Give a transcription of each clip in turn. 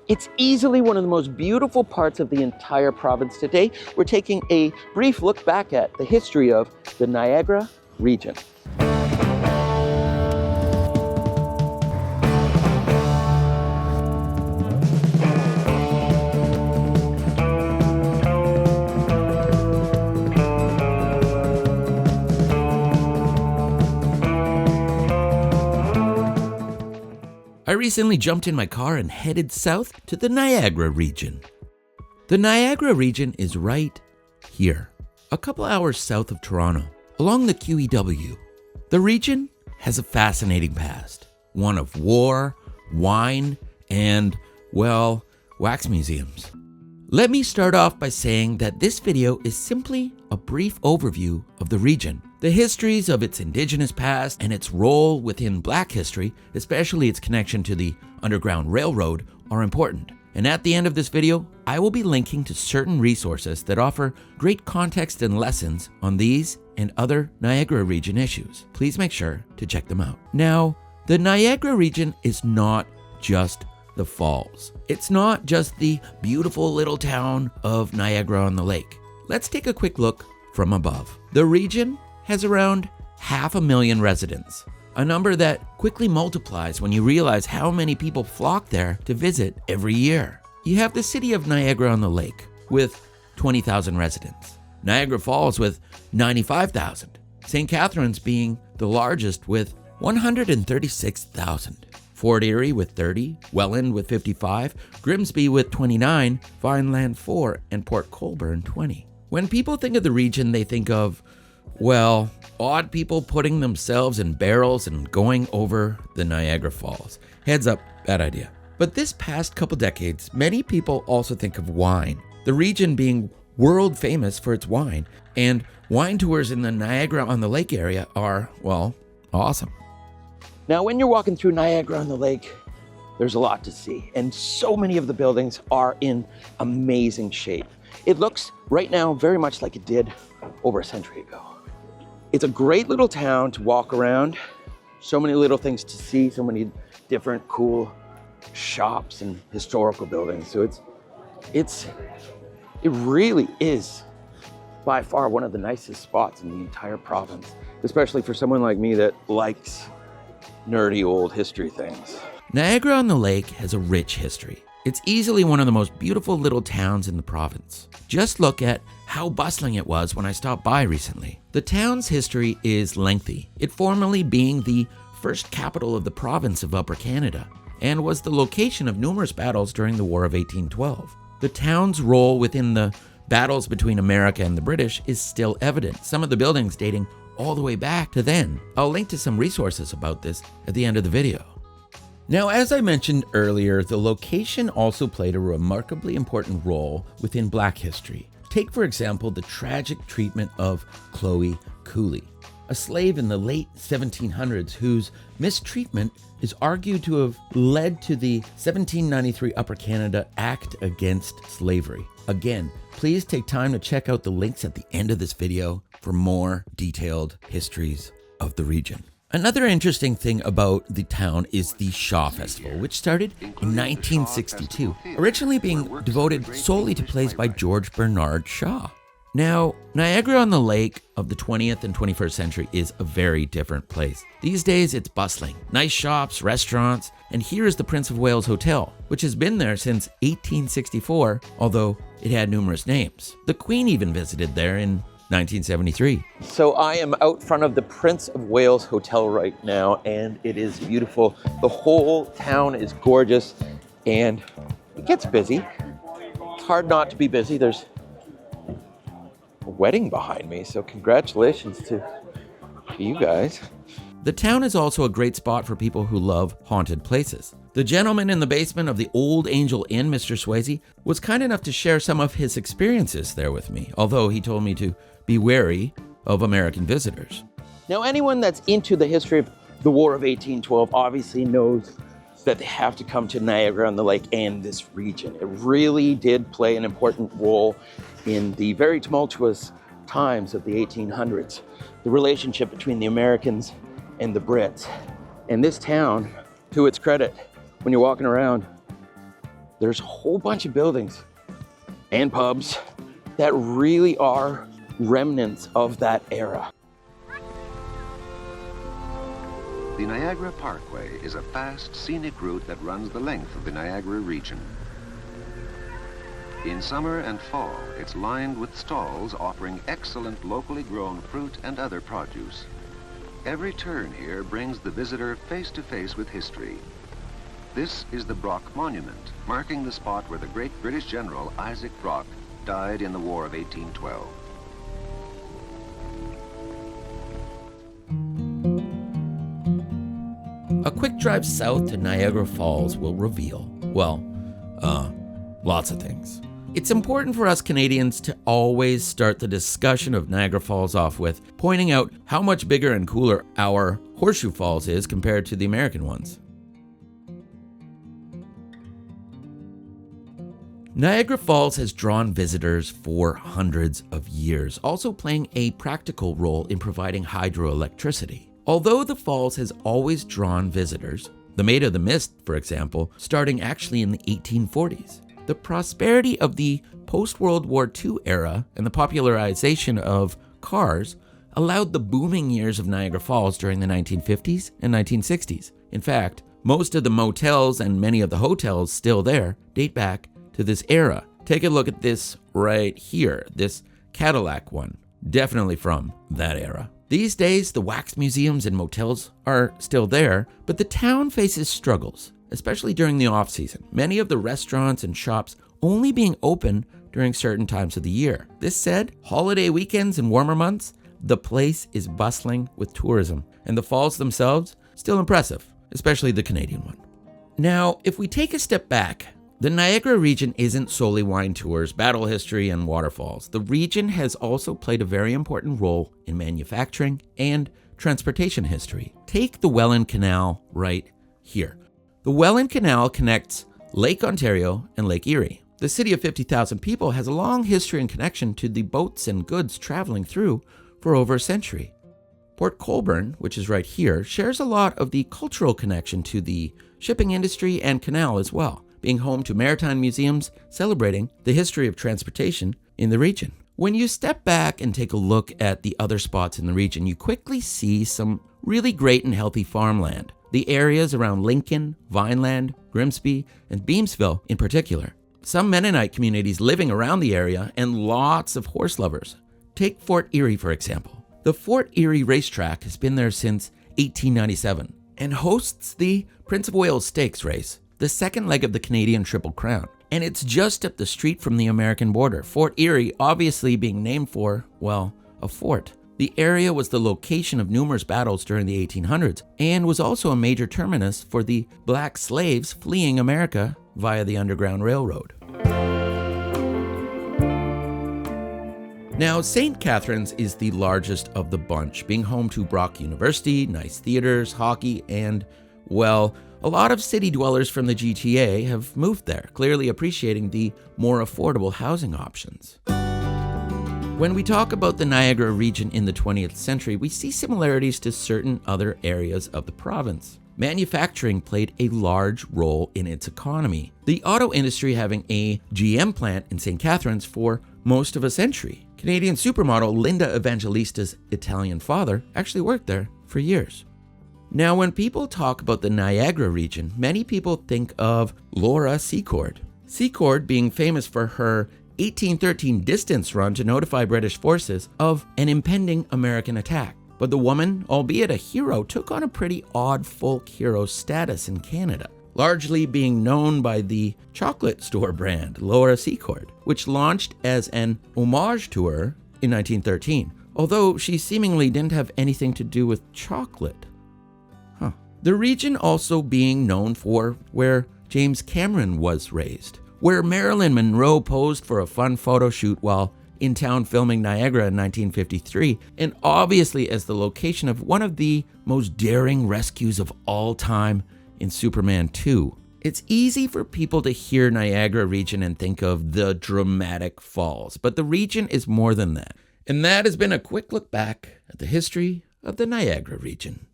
It's easily one of the most beautiful parts of the entire province. Today, we're taking a brief look back at the history of the Niagara region. I recently jumped in my car and headed south to the Niagara region. The Niagara region is right here, a couple hours south of Toronto, along the QEW. The region has a fascinating past, one of war, wine, and, well, wax museums. Let me start off by saying that this video is simply a brief overview of the region. The histories of its indigenous past and its role within Black history, especially its connection to the Underground Railroad, are important. And at the end of this video, I will be linking to certain resources that offer great context and lessons on these and other Niagara region issues. Please make sure to check them out. Now, the Niagara region is not just the falls. It's not just the beautiful little town of Niagara-on-the-Lake. Let's take a quick look from above. The region has around 500,000 residents, a number that quickly multiplies when you realize how many people flock there to visit every year. You have the city of Niagara-on-the-Lake with 20,000 residents, Niagara Falls with 95,000, St. Catharines being the largest with 136,000, Fort Erie with 30, Welland with 55, Grimsby with 29, Vineland 4, and Port Colborne 20. When people think of the region, they think of, well, odd people putting themselves in barrels and going over the Niagara Falls. Heads up, bad idea. But this past couple decades, many people also think of wine, the region being world famous for its wine, and wine tours in the Niagara-on-the-Lake area are, well, awesome. Now, when you're walking through Niagara-on-the-Lake, there's a lot to see, and so many of the buildings are in amazing shape. It looks right now very much like it did over a century ago. It's a great little town to walk around. So many little things to see, so many different cool shops and historical buildings. So it really is by far one of the nicest spots in the entire province, especially for someone like me that likes nerdy old history things. Niagara-on-the-Lake has a rich history. It's easily one of the most beautiful little towns in the province. Just look at how bustling it was when I stopped by recently. The town's history is lengthy, it formerly being the first capital of the province of Upper Canada, and was the location of numerous battles during the War of 1812. The town's role within the battles between America and the British is still evident, some of the buildings dating all the way back to then. I'll link to some resources about this at the end of the video. Now, as I mentioned earlier, the location also played a remarkably important role within Black history. Take, for example, the tragic treatment of Chloe Cooley, a slave in the late 1700s whose mistreatment is argued to have led to the 1793 Upper Canada Act Against Slavery. Again, please take time to check out the links at the end of this video for more detailed histories of the region. Another interesting thing about the town is the Shaw Festival, which started in 1962, originally being devoted solely to plays by George Bernard Shaw. Now, Niagara-on-the-Lake of the 20th and 21st century is a very different place. These days, it's bustling, nice shops, restaurants, and here is the Prince of Wales Hotel, which has been there since 1864, although it had numerous names. The Queen even visited there in 1973. So I am out front of the Prince of Wales Hotel right now, and it is beautiful. The whole town is gorgeous, and it gets busy. It's hard not to be busy. There's a wedding behind me, so congratulations to you guys. The town is also a great spot for people who love haunted places. The gentleman in the basement of the Old Angel Inn, Mr. Swayze, was kind enough to share some of his experiences there with me, although he told me to be wary of American visitors. Now, anyone that's into the history of the War of 1812 obviously knows that they have to come to Niagara-on-the-Lake and this region. It really did play an important role in the very tumultuous times of the 1800s, the relationship between the Americans and the Brits. And this town, to its credit, when you're walking around, there's a whole bunch of buildings and pubs that really are remnants of that era. The Niagara Parkway is a fast, scenic route that runs the length of the Niagara region. In summer and fall, it's lined with stalls offering excellent locally grown fruit and other produce. Every turn here brings the visitor face to face with history. This is the Brock Monument, marking the spot where the great British general Isaac Brock died in the War of 1812. A quick drive south to Niagara Falls will reveal, well, lots of things. It's important for us Canadians to always start the discussion of Niagara Falls off with pointing out how much bigger and cooler our Horseshoe Falls is compared to the American ones. Niagara Falls has drawn visitors for hundreds of years, also playing a practical role in providing hydroelectricity. Although the falls has always drawn visitors, the Maid of the Mist, for example, starting actually in the 1840s, the prosperity of the post-World War II era and the popularization of cars allowed the booming years of Niagara Falls during the 1950s and 1960s. In fact, most of the motels and many of the hotels still there date back to this era. Take a look at this right here, this Cadillac one, definitely from that era. These days, the wax museums and motels are still there, but the town faces struggles, especially during the off-season. Many of the restaurants and shops only being open during certain times of the year. This said, holiday weekends and warmer months, the place is bustling with tourism, and the falls themselves, still impressive, especially the Canadian one. Now, if we take a step back, the Niagara region isn't solely wine tours, battle history, and waterfalls. The region has also played a very important role in manufacturing and transportation history. Take the Welland Canal right here. The Welland Canal connects Lake Ontario and Lake Erie. The city of 50,000 people has a long history and connection to the boats and goods traveling through for over a century. Port Colborne, which is right here, shares a lot of the cultural connection to the shipping industry and canal as well, being home to maritime museums celebrating the history of transportation in the region. When you step back and take a look at the other spots in the region, you quickly see some really great and healthy farmland. The areas around Lincoln, Vineland, Grimsby, and Beamsville in particular. Some Mennonite communities living around the area and lots of horse lovers. Take Fort Erie, for example. The Fort Erie racetrack has been there since 1897 and hosts the Prince of Wales Stakes race, the second leg of the Canadian Triple Crown. And it's just up the street from the American border. Fort Erie obviously being named for, well, a fort. The area was the location of numerous battles during the 1800s and was also a major terminus for the black slaves fleeing America via the Underground Railroad. Now, St. Catharines is the largest of the bunch, being home to Brock University, nice theaters, hockey, and, well, a lot of city dwellers from the GTA have moved there, clearly appreciating the more affordable housing options. When we talk about the Niagara region in the 20th century, we see similarities to certain other areas of the province. Manufacturing played a large role in its economy, the auto industry having a GM plant in St. Catharines for most of a century. Canadian supermodel Linda Evangelista's Italian father actually worked there for years. Now, when people talk about the Niagara region, many people think of Laura Secord. Secord being famous for her 1813 distance run to notify British forces of an impending American attack. But the woman, albeit a hero, took on a pretty odd folk hero status in Canada, largely being known by the chocolate store brand Laura Secord, which launched as an homage to her in 1913, although she seemingly didn't have anything to do with chocolate. The region also being known for where James Cameron was raised, where Marilyn Monroe posed for a fun photo shoot while in town filming Niagara in 1953, and obviously as the location of one of the most daring rescues of all time in Superman 2. It's easy for people to hear Niagara region and think of the dramatic falls, but the region is more than that. And that has been a quick look back at the history of the Niagara region.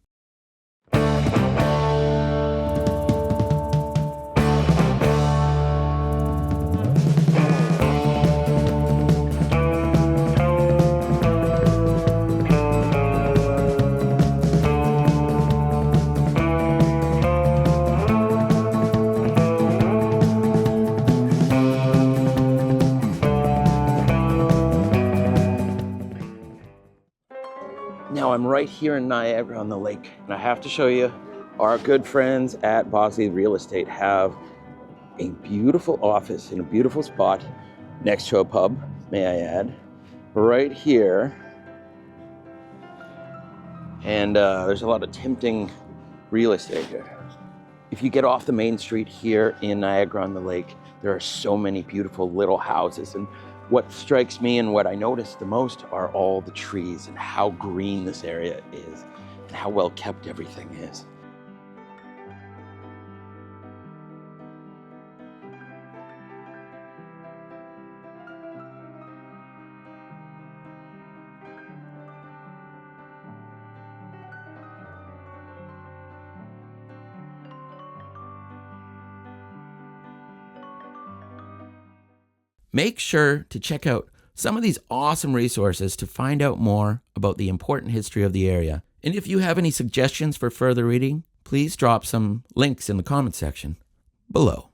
I'm right here in Niagara on the lake, and I have to show you, our good friends at Bosley Real Estate have a beautiful office in a beautiful spot next to a pub, may I add, right here. And there's a lot of tempting real estate here. If you get off the main street here in Niagara on the lake, there are so many beautiful little houses. And what strikes me and what I notice the most are all the trees and how green this area is and how well kept everything is. Make sure to check out some of these awesome resources to find out more about the important history of the area. And if you have any suggestions for further reading, please drop some links in the comment section below.